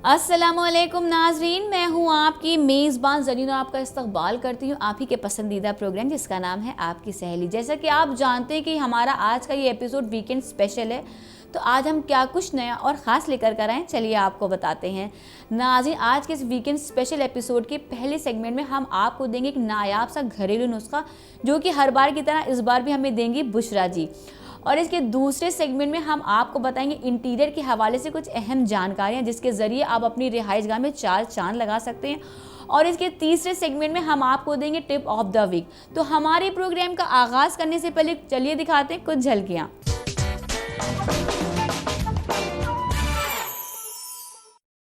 अस्सलामुअलैकुम नाजरीन, मैं हूँ आपकी मेज़बान ज़रीन और आपका इस्तकबाल करती हूँ आप ही के पसंदीदा प्रोग्राम जिसका नाम है आपकी सहेली। जैसा कि आप जानते हैं कि हमारा आज का ये एपिसोड वीकेंड स्पेशल है, तो आज हम क्या कुछ नया और ख़ास लेकर कर आए चलिए आपको बताते हैं। नाज़रीन, आज के इस वीकेंड स्पेशल एपिसोड के पहले सेगमेंट में हम आपको देंगे एक नायाब सा घरेलू नुस्खा, जो कि हर बार की तरह इस बार भी हमें देंगी बुशरा जी। और इसके दूसरे सेगमेंट में हम आपको बताएंगे इंटीरियर के हवाले से कुछ अहम जानकारियां, जिसके ज़रिए आप अपनी रिहाइशगाह में चार चांद लगा सकते हैं। और इसके तीसरे सेगमेंट में हम आपको देंगे टिप ऑफ द वीक। तो हमारे प्रोग्राम का आगाज़ करने से पहले चलिए दिखाते हैं कुछ झलकियाँ।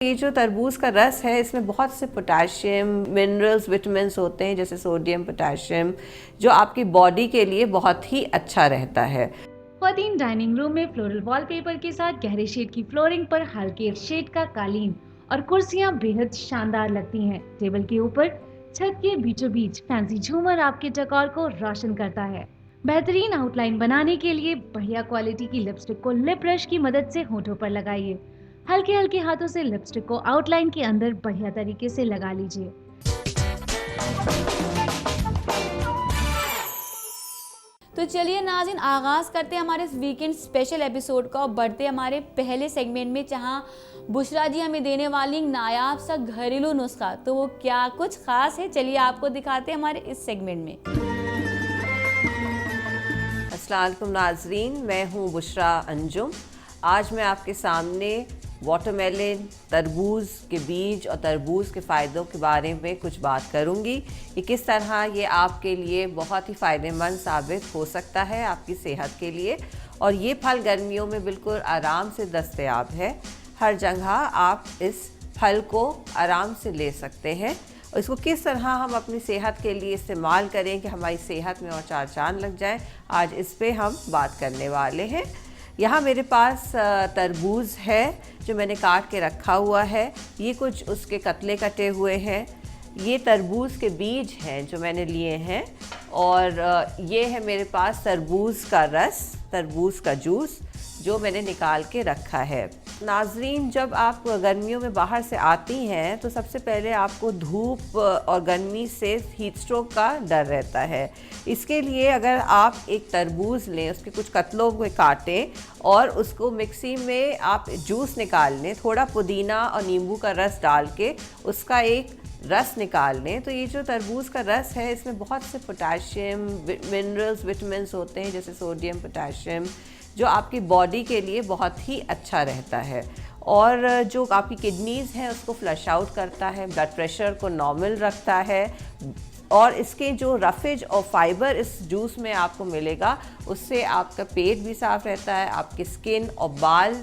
ये जो तरबूज का रस है, इसमें बहुत से पोटेशियम, मिनरल्स, विटामिन्स होते हैं, जैसे सोडियम, पोटेशियम, जो आपकी बॉडी के लिए बहुत ही अच्छा रहता है। ख्वातीन डाइनिंग रूम में फ्लोरल वॉलपेपर के साथ गहरे शेड की फ्लोरिंग पर हल्के शेड का कालीन और कुर्सियां बेहद शानदार लगती हैं। टेबल के ऊपर छत के बीचों बीच फैंसी झूमर आपके डेकोर को रोशन करता है। बेहतरीन आउटलाइन बनाने के लिए बढ़िया क्वालिटी की लिपस्टिक को लिप ब्रश की मदद से होठों पर लगाइए। हल्के हल्के हाथों से लिपस्टिक को आउटलाइन के अंदर बढ़िया तरीके से लगा लीजिए। तो चलिए नाज़रीन, आगाज़ करते हैं हमारे इस वीकेंड स्पेशल एपिसोड का और बढ़ते हैं हमारे पहले सेगमेंट में, जहां बुशरा जी हमें देने वाली नायाब सा घरेलू नुस्खा। तो वो क्या कुछ ख़ास है, चलिए आपको दिखाते हैं हमारे इस सेगमेंट में। अस्सलाम वालेकुम नाजरीन, मैं हूँ बुशरा अंजुम। आज मैं आपके सामने वाटरमेलन, तरबूज के बीज और तरबूज के फ़ायदों के बारे में कुछ बात करूँगी कि किस तरह ये आपके लिए बहुत ही फ़ायदेमंद साबित हो सकता है आपकी सेहत के लिए। और ये फल गर्मियों में बिल्कुल आराम से दस्तयाब है, हर जगह आप इस फल को आराम से ले सकते हैं। और इसको किस तरह हम अपनी सेहत के लिए इस्तेमाल करें कि हमारी सेहत में और चार चांद लग जाए, आज इस पे हम बात करने वाले हैं। यहाँ मेरे पास तरबूज है जो मैंने काट के रखा हुआ है। ये कुछ उसके कतले कटे हुए हैं। ये तरबूज के बीज हैं जो मैंने लिए हैं। और ये है मेरे पास तरबूज का रस, तरबूज का जूस जो मैंने निकाल के रखा है। नाजरीन, जब आप गर्मियों में बाहर से आती हैं तो सबसे पहले आपको धूप और गर्मी से हीट स्ट्रोक का डर रहता है। इसके लिए अगर आप एक तरबूज लें, उसके कुछ कतलों को काटें और उसको मिक्सी में आप जूस निकाल लें, थोड़ा पुदीना और नींबू का रस डाल के उसका एक रस निकाल लें, तो ये जो तरबूज का रस है इसमें बहुत से पोटेशियम, मिनरल्स, विटामिन्स होते हैं, जैसे सोडियम, पोटेशियम, जो आपकी बॉडी के लिए बहुत ही अच्छा रहता है। और जो आपकी किडनीज़ हैं उसको फ्लश आउट करता है, ब्लड प्रेशर को नॉर्मल रखता है। और इसके जो रफेज और फाइबर इस जूस में आपको मिलेगा, उससे आपका पेट भी साफ़ रहता है, आपकी स्किन और बाल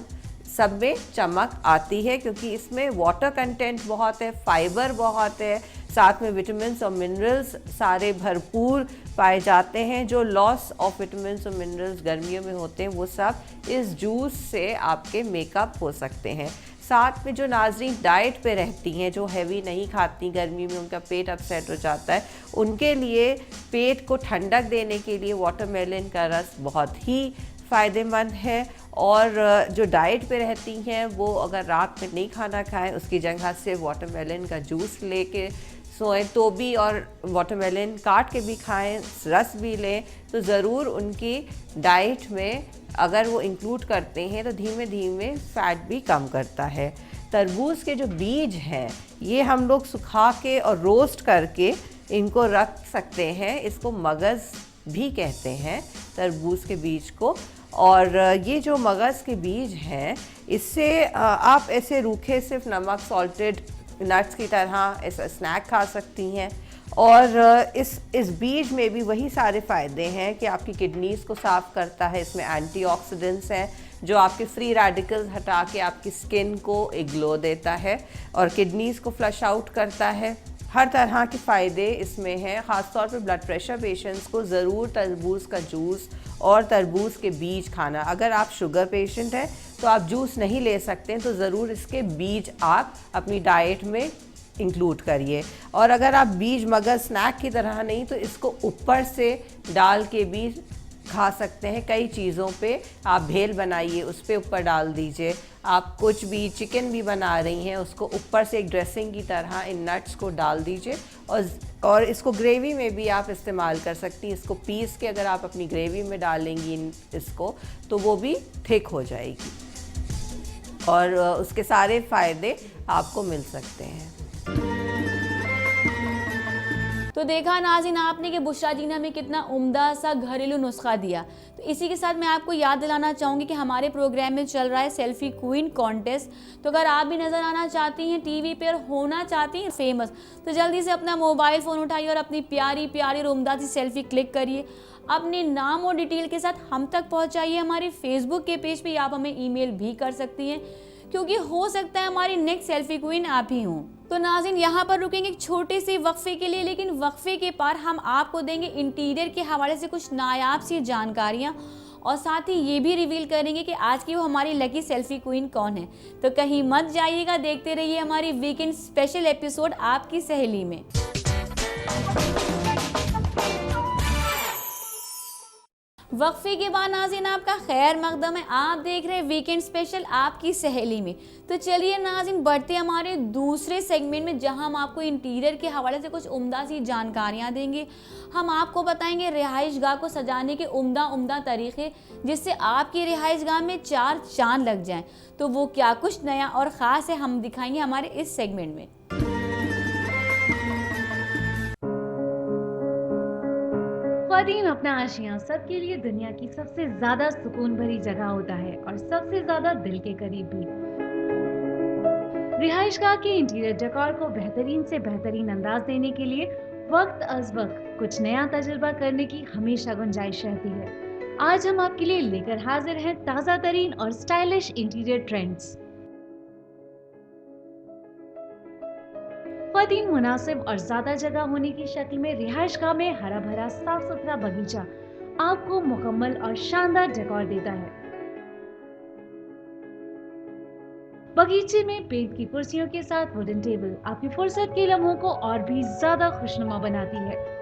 सब में चमक आती है, क्योंकि इसमें वाटर कंटेंट बहुत है, फाइबर बहुत है, साथ में विटामिन्स और मिनरल्स सारे भरपूर पाए जाते हैं। जो लॉस ऑफ विटामिन्स और मिनरल्स गर्मियों में होते हैं वो सब इस जूस से आपके मेकअप हो सकते हैं। साथ में जो नाज़रीन डाइट पे रहती हैं, जो हैवी नहीं खाती गर्मी में, उनका पेट अपसेट हो जाता है, उनके लिए पेट को ठंडक देने के लिए वाटरमेलन का रस बहुत ही फ़ायदेमंद है। और जो डाइट पे रहती हैं वो अगर रात में नहीं खाना खाएं, उसकी जगह से वाटरमेलन का जूस लेके सोएं तो भी, और वाटरमेलन काट के भी खाएं, रस भी लें, तो ज़रूर उनकी डाइट में अगर वो इंक्लूड करते हैं तो धीमे धीमे फ़ैट भी कम करता है। तरबूज के जो बीज हैं ये हम लोग सुखा के और रोस्ट करके इनको रख सकते हैं। इसको मगज़ भी कहते हैं, तरबूज के बीज को। और ये जो मगज़ के बीज हैं, इससे आप ऐसे रूखे सिर्फ नमक, सॉल्टेड नट्स की तरह ऐसा स्नैक खा सकती हैं। और इस बीज में भी वही सारे फ़ायदे हैं कि आपकी किडनीज़ को साफ़ करता है, इसमें एंटीऑक्सीडेंट्स हैं जो आपके फ्री रेडिकल्स हटा के आपकी स्किन को एक ग्लो देता है और किडनीज़ को फ्लश आउट करता है। हर तरह के फ़ायदे इसमें हैं। ख़ासतौर पर ब्लड प्रेशर पेशेंट्स को ज़रूर तरबूज का जूस और तरबूज के बीज खाना। अगर आप शुगर पेशेंट हैं तो आप जूस नहीं ले सकते, तो ज़रूर इसके बीज आप अपनी डाइट में इंक्लूड करिए। और अगर आप बीज मगज़ स्नैक की तरह नहीं, तो इसको ऊपर से डाल के भी खा सकते हैं। कई चीज़ों पे आप भेल बनाइए, उस पे ऊपर डाल दीजिए। आप कुछ भी चिकन भी बना रही हैं उसको ऊपर से एक ड्रेसिंग की तरह इन नट्स को डाल दीजिए और इसको ग्रेवी में भी आप इस्तेमाल कर सकती हैं। इसको पीस के अगर आप अपनी ग्रेवी में डालेंगी इसको तो वो भी थिक हो जाएगी और उसके सारे फ़ायदे आपको मिल सकते हैं। तो देखा नाज़रीन आपने कि बुशरा जी ने हमें कितना उम्दा सा घरेलू नुस्खा दिया। तो इसी के साथ मैं आपको याद दिलाना चाहूँगी कि हमारे प्रोग्राम में चल रहा है सेल्फी क्वीन कॉन्टेस्ट। तो अगर आप भी नज़र आना चाहती हैं टीवी पर और होना चाहती हैं फेमस, तो जल्दी से अपना मोबाइल फ़ोन उठाइए और अपनी प्यारी प्यारी और उम्दा सी सेल्फी क्लिक करिए, अपने नाम और डिटेल के साथ हम तक पहुँचाइए। हमारे फेसबुक के पेज पर आप हमें ईमेल भी कर सकती हैं, क्योंकि हो सकता है हमारी नेक्स्ट सेल्फी क्वीन आप ही हों। तो नाज़रीन यहाँ पर रुकेंगे एक छोटे से वक्फे के लिए, लेकिन वक्फे के पार हम आपको देंगे इंटीरियर के हवाले से कुछ नायाब सी जानकारियाँ और साथ ही ये भी रिवील करेंगे कि आज की वो हमारी लकी सेल्फी क्वीन कौन है। तो कहीं मत जाइएगा, देखते रहिए हमारी वीकेंड स्पेशल एपिसोड आपकी सहेली में। वक्फे के बाद नाज़रीन आपका खैर मकदम है, आप देख रहे हैं वीकेंड स्पेशल आपकी सहेली में। तो चलिए नाज़रीन बढ़ते हमारे दूसरे सेगमेंट में, जहां हम आपको इंटीरियर के हवाले से कुछ उम्दा सी जानकारियां देंगे। हम आपको बताएंगे रिहाइश गाह को सजाने के उम्दा तरीके, जिससे आपकी रिहाइश गाह में 4 चांद लग जाएं। तो वो क्या कुछ नया और ख़ास है हम दिखाएंगे हमारे इस सेगमेंट में। ख्वातीन अपना आशियां सबके लिए दुनिया की सबसे ज्यादा सुकून भरी जगह होता है और सबसे ज्यादा दिल के करीब भी। रिहाइशगाह के इंटीरियर डेकोर को बेहतरीन से बेहतरीन अंदाज देने के लिए वक्त अज वक्त कुछ नया तजुर्बा करने की हमेशा गुंजाइश रहती है। आज हम आपके लिए लेकर हाजिर हैं ताज़ा तरीन और स्टाइलिश इंटीरियर ट्रेंड्स। ख्वातीन मुनासिब और ज्यादा जगह होने की शक्ल में रिहाइशगाह में हरा भरा साफ सुथरा बगीचा आपको मुकम्मल और शानदार डेकोर देता है। बगीचे में पेंट की कुर्सियों के साथ वुडन टेबल आपकी फुर्सत के लम्हों को और भी ज्यादा खुशनुमा बनाती है।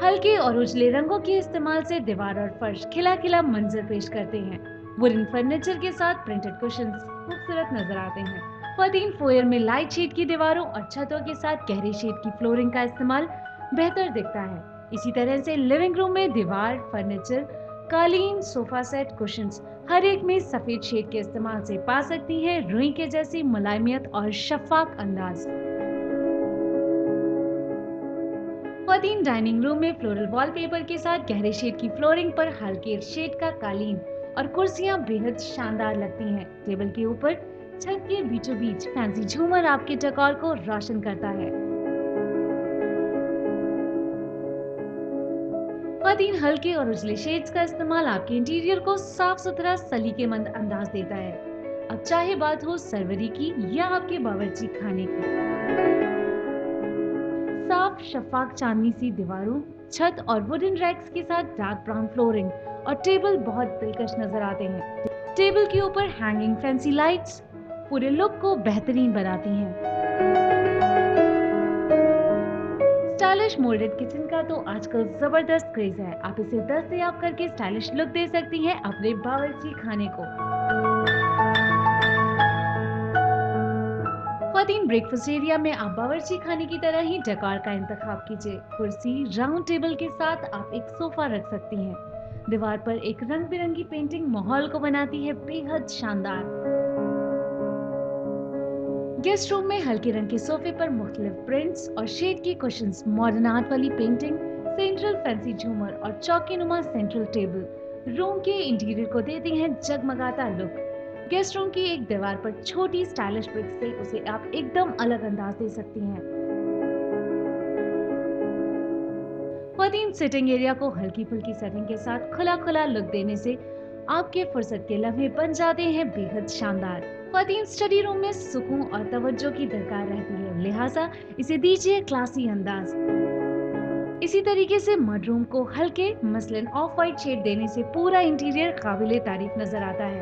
हल्के और उजले रंगों के इस्तेमाल से दीवार और फर्श खिला खिला मंजर पेश करते हैं। वुडन फर्नीचर के साथ प्रिंटेड कुशन्स खूबसूरत नजर आते हैं। ख्वातीन फोयर में लाइट शेड की दीवारों और छतों के साथ गहरे शेड की फ्लोरिंग का इस्तेमाल बेहतर दिखता है। इसी तरह से लिविंग रूम में दीवार, फर्नीचर, कालीन, सोफा सेट, कुशन्स हर एक में सफेद शेड के इस्तेमाल से पा सकती हैं रुई के जैसी मुलायमियत और शफाफ अंदाज। ख्वातीन डाइनिंग रूम में फ्लोरल वॉलपेपर के साथ गहरे शेड की फ्लोरिंग पर हल्के शेड का कालीन और कुर्सियां बेहद शानदार लगती हैं। टेबल के ऊपर छत के बीचों बीच फैंसी झूमर आपके डेकोर को रोशन करता है। ख्वातीन हल्के और उजले शेड्स का इस्तेमाल आपके इंटीरियर को साफ सुथरा सलीकेमंद अंदाज देता है। अब चाहे बात हो सरवरी की या आपके बावर्ची खाने की, साफ शफाफ चांदनी सी दीवारों, छत और वुडन रैक्स के साथ डार्क ब्राउन फ्लोरिंग और टेबल बहुत दिलकश नजर आते हैं। टेबल के ऊपर हैंगिंग फैंसी लाइट्स पूरे लुक को बेहतरीन बनाती हैं। स्टाइलिश मोल्डेड किचन का तो आजकल जबरदस्त क्रेज है। आप इसे दस्तयाब करके स्टाइलिश लुक दे सकती हैं अपने बावर्ची खाने को। ख्वातीन ब्रेकफास्ट एरिया में आप बावर्ची खाने की तरह ही डेकोर का इंतखाब कीजिए। कुर्सी, राउंड टेबल के साथ आप एक सोफा रख सकती हैं। दीवार पर एक रंग बिरंगी पेंटिंग माहौल को बनाती है बेहद शानदार। गेस्ट रूम में हल्के रंग के सोफे पर मुख्तलिफ प्रिंट्स और शेड की कुशन्स, मॉडर्न आर्ट वाली पेंटिंग, सेंट्रल फैंसी झूमर और चौकीनुमा सेंट्रल टेबल रूम के इंटीरियर को देती हैं जगमगाता लुक। गेस्ट रूम की एक दीवार पर छोटी स्टाइलिश ब्रिक्स से उसे आप एकदम अलग अंदाज दे सकती हैं। ख्वातीन सिटिंग एरिया को हल्की फुल्की सेटिंग के साथ खुला खुला लुक देने से आपके फुर्सत के लम्हे बन जाते हैं बेहद शानदार। ख्वातीन स्टडी रूम में सुकून और तवज्जो की दरकार रहती है, लिहाजा इसे दीजिए क्लासी अंदाज। इसी तरीके से मड रूम को हल्के मसलन ऑफ वाइट शेड देने से पूरा इंटीरियर काबिले तारीफ नजर आता है।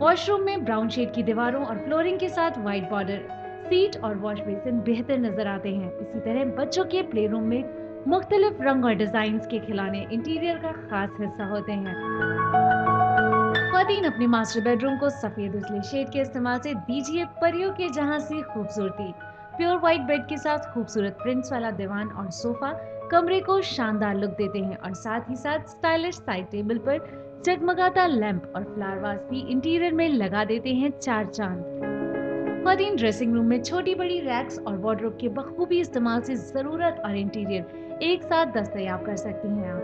वॉशरूम में ब्राउन शेड की दीवारों और फ्लोरिंग के साथ व्हाइट बॉर्डर, सीट और वॉश बेसिन बेहतर नजर आते हैं। इसी तरह बच्चों के प्ले रूम में मुख्तलिफ रंग और डिजाइन के खिलौने इंटीरियर का खास हिस्सा होते हैं। ख्वातीन अपने मास्टर बेडरूम को सफेद उजले शेड के इस्तेमाल से दीजिए परियों के जहां से खूबसूरती। प्योर व्हाइट बेड के साथ खूबसूरत प्रिंट्स वाला दीवान और सोफा कमरे को शानदार लुक देते हैं और साथ ही साथ स्टाइलिश साइड टेबल पर जगमगाता लैंप और फ्लावर वास भी इंटीरियर में लगा देते हैं चार चांद। ख्वातीन ड्रेसिंग रूम में छोटी बड़ी रैक्स और वार्डरोब के बखूबी इस्तेमाल से जरूरत और इंटीरियर एक साथ दस्तयाब कर सकती हैं आप।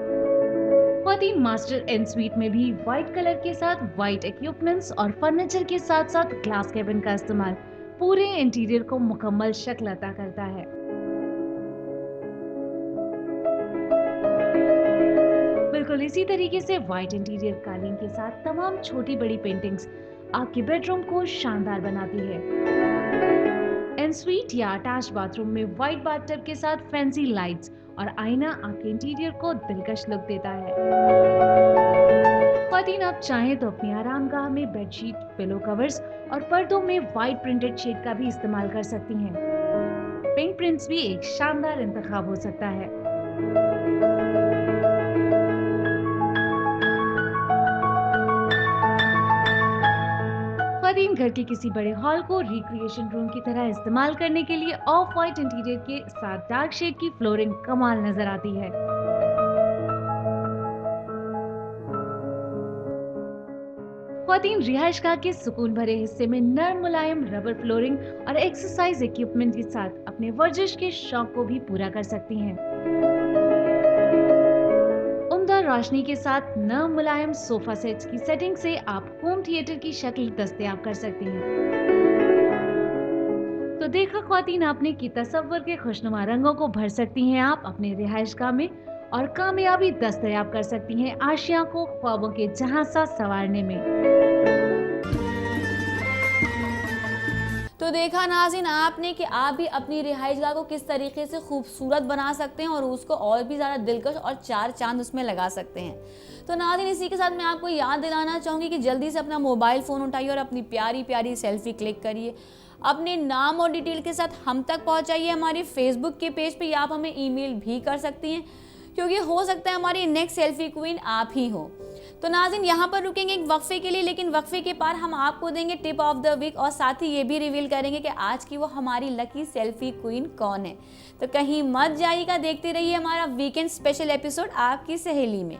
ख्वातीन मास्टर एंड स्वीट में भी व्हाइट कलर के साथ व्हाइट इक्विपमेंट्स और फर्नीचर के साथ साथ ग्लास कैबिन का इस्तेमाल पूरे इंटीरियर को मुकम्मल शक्ल अता करता है। बिल्कुल इसी तरीके से व्हाइट इंटीरियर कालीन के साथ तमाम छोटी बड़ी पेंटिंग्स आपके बेडरूम को शानदार बनाती है। एनस्वीट या अटैच बाथरूम में व्हाइट बाथटब के साथ फैंसी लाइट्स और आईना आपके इंटीरियर को दिलकश लुक देता है। ख्वातीन आप चाहें तो अपनी आरामगाह में बेडशीट, पिलो कवर्स और पर्दों में व्हाइट प्रिंटेड शेड का भी इस्तेमाल कर सकती हैं। पिंक प्रिंट्स भी एक शानदार इंतखाब हो सकता है। ख्वातीन घर के किसी बड़े हॉल को रिक्रिएशन रूम की तरह इस्तेमाल करने के लिए ऑफ व्हाइट इंटीरियर के साथ डार्क शेड की फ्लोरिंग कमाल नजर आती है। ख्वातीन रिहाइशगाह के सुकून भरे हिस्से में नरम मुलायम रबर फ्लोरिंग और एक्सरसाइज इक्विपमेंट के साथ अपने वर्जिश के शौक को भी पूरा कर सकती हैं। उम्दा रोशनी के साथ नरम मुलायम सोफा सेट्स की सेटिंग से आप होम थिएटर की शक्ल दस्तयाब कर सकती हैं। तो देखा ख्वातीन आपने कि तसव्वुर के खुशनुमा रंगों को भर सकती हैं आप अपने रिहाइशगाह में और कामयाबी दस्तयाब कर सकती हैं आशिया को ख्वाबों के जहां सा संवारने में। तो देखा नाज़रीन आपने कि आप भी अपनी रिहाइशगाह को किस तरीके से खूबसूरत बना सकते हैं और उसको और भी ज़्यादा दिलकश और चार चांद उसमें लगा सकते हैं। तो नाज़रीन इसी के साथ मैं आपको याद दिलाना चाहूँगी कि जल्दी से अपना मोबाइल फ़ोन उठाइए और अपनी प्यारी प्यारी सेल्फी क्लिक करिए। अपने नाम और डिटेल के साथ हम तक पहुँचाइए हमारे फेसबुक के पेज पर, या आप हमें ईमेल भी कर सकती हैं क्योंकि हो सकता है हमारी नेक्स्ट सेल्फी क्वीन आप ही हो। तो नाज़रीन यहाँ पर रुकेंगे एक वक्फे के लिए, लेकिन वक्फे के पार हम आपको देंगे टिप ऑफ द वीक और साथ ही ये भी रिवील करेंगे कि आज की वो हमारी लकी सेल्फी क्वीन कौन है। तो कहीं मत जाइएगा, देखते रहिए हमारा वीकेंड स्पेशल एपिसोड आपकी सहेली में।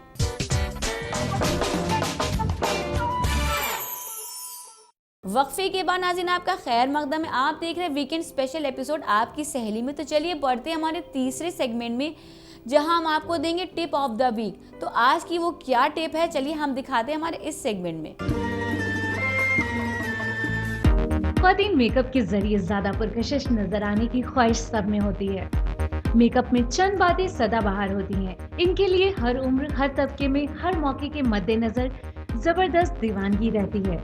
वक्फे के बाद नाज़रीन आपका खैर मकदम है, आप देख रहे हैं वीकेंड स्पेशल एपिसोड आपकी सहेली में। तो चलिए बढ़ते हैं हमारे तीसरे सेगमेंट में जहां हम आपको देंगे टिप ऑफ द वीक। तो आज की वो क्या टिप है चलिए हम दिखाते हैं हमारे इस सेगमेंट में। ख्वातीन मेकअप के जरिए ज्यादा पुरकशिश नजर आने की ख्वाहिश सब में होती है। मेकअप में चंद बातें सदाबहार होती हैं। इनके लिए हर उम्र, हर तबके में, हर मौके के मद्देनजर जबरदस्त दीवानगी रहती है।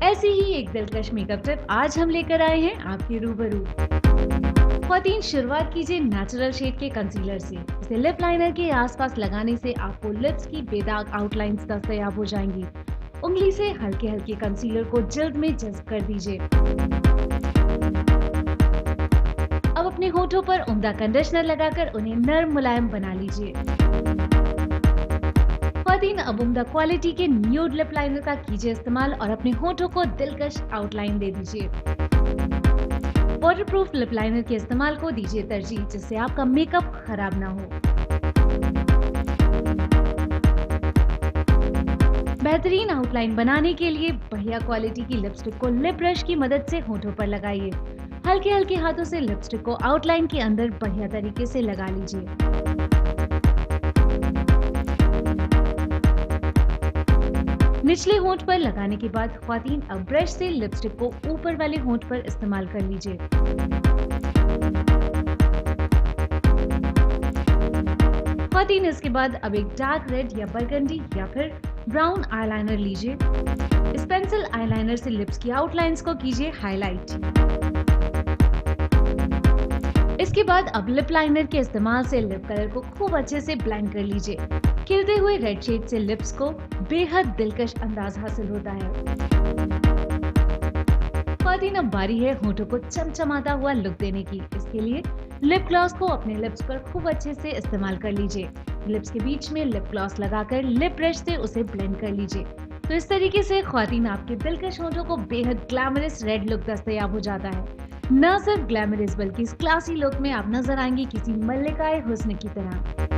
ऐसी ही एक दिलकश मेकअप टिप आज हम लेकर आए हैं आपके रूबरू। ख्वातीन शुरुआत कीजिए नेचुरल शेड के कंसीलर से। इसे लिप लाइनर के आसपास लगाने से आपको लिप्स की बेदाग आउटलाइंस दस्तयाब हो जाएंगी। उंगली से हल्के हल्के कंसीलर को जिल्द में जज्ब कर दीजिए। अब अपने होठों पर उम्दा कंडीशनर लगाकर उन्हें नरम मुलायम बना लीजिए। ख्वातीन अब उम्दा क्वालिटी के न्यूड लिप लाइनर का कीजिए इस्तेमाल और अपने होठों को दिलकश आउटलाइन दे दीजिए। वाटरप्रूफ लिप लाइनर के इस्तेमाल को दीजिए तरजीह, जिससे आपका मेकअप खराब ना हो। बेहतरीन आउटलाइन बनाने के लिए बढ़िया क्वालिटी की लिपस्टिक को लिप ब्रश की मदद से होठों पर लगाइए। हल्के हल्के हाथों से लिपस्टिक को आउटलाइन के अंदर बढ़िया तरीके से लगा लीजिए। निचले होंठ पर लगाने के बाद ख्वातीन अब ब्रश से लिपस्टिक को ऊपर वाले होंठ पर इस्तेमाल कर लीजिए। ख्वातीन इसके बाद अब एक डार्क रेड या बरगंडी या फिर ब्राउन आईलाइनर लीजिए। इस पेंसिल आईलाइनर से लिप्स की आउटलाइंस को कीजिए हाईलाइट। इसके बाद अब लिप लाइनर के इस्तेमाल से लिप कलर को खूब अच्छे से ब्लेंड कर लीजिए। खिलते हुए रेड शेड से लिप्स को बेहद दिलकश अंदाज हासिल होता है। ख्वातीन अब बारी है होठों को चमचमाता हुआ लुक देने की। इसके लिए लिप ग्लॉस को अपने लिप्स पर खूब अच्छे से इस्तेमाल कर लीजिए। लिप्स के बीच में लिप ग्लॉस लगाकर लिप ब्रश से उसे ब्लेंड कर लीजिए। तो इस तरीके से ख्वातीन आपके दिलकश होठों को बेहद ग्लैमरस रेड लुक दस्तयाब हो जाता है। न सिर्फ ग्लैमरस बल्कि इस क्लासी लुक में आप नजर आएंगी किसी मल्लिकाए हुस्न की तरह।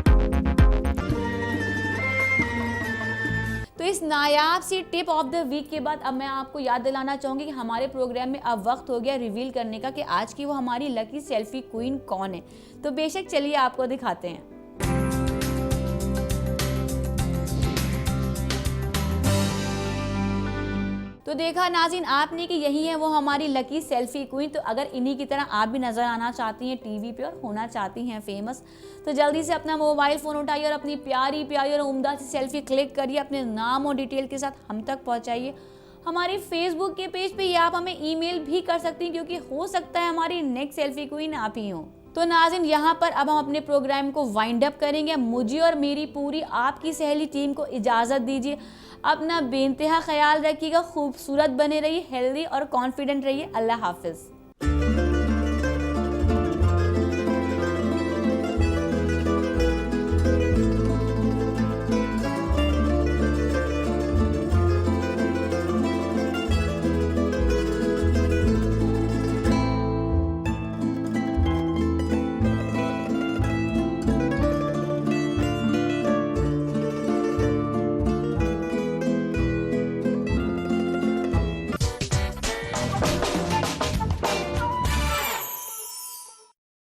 तो इस नायाब सी टिप ऑफ द वीक के बाद अब मैं आपको याद दिलाना चाहूंगी कि हमारे प्रोग्राम में अब वक्त हो गया रिवील करने का कि आज की वो हमारी लकी सेल्फी क्वीन कौन है। तो बेशक चलिए आपको दिखाते हैं। तो देखा नाज़रीन आपने कि यही है वो हमारी लकी सेल्फी क्वीन। तो अगर इन्हीं की तरह आप भी नज़र आना चाहती हैं टीवी पे और होना चाहती हैं फेमस, तो जल्दी से अपना मोबाइल फ़ोन उठाइए और अपनी प्यारी प्यारी और उम्दा सी सेल्फी क्लिक करिए, अपने नाम और डिटेल के साथ हम तक पहुंचाइए। हमारे फेसबुक के पेज पे या आप हमें ईमेल भी कर सकती हैं, क्योंकि हो सकता है हमारी नेक्स्ट सेल्फी क्वीन आप ही हो। तो नाज़रीन यहाँ पर अब हम अपने प्रोग्राम को वाइंड अप करेंगे। मुझे और मेरी पूरी आपकी सहेली टीम को इजाज़त दीजिए। अपना बेइंतहा ख्याल रखिएगा, खूबसूरत बने रहिए, हेल्दी और कॉन्फिडेंट रहिए। अल्लाह हाफिज़।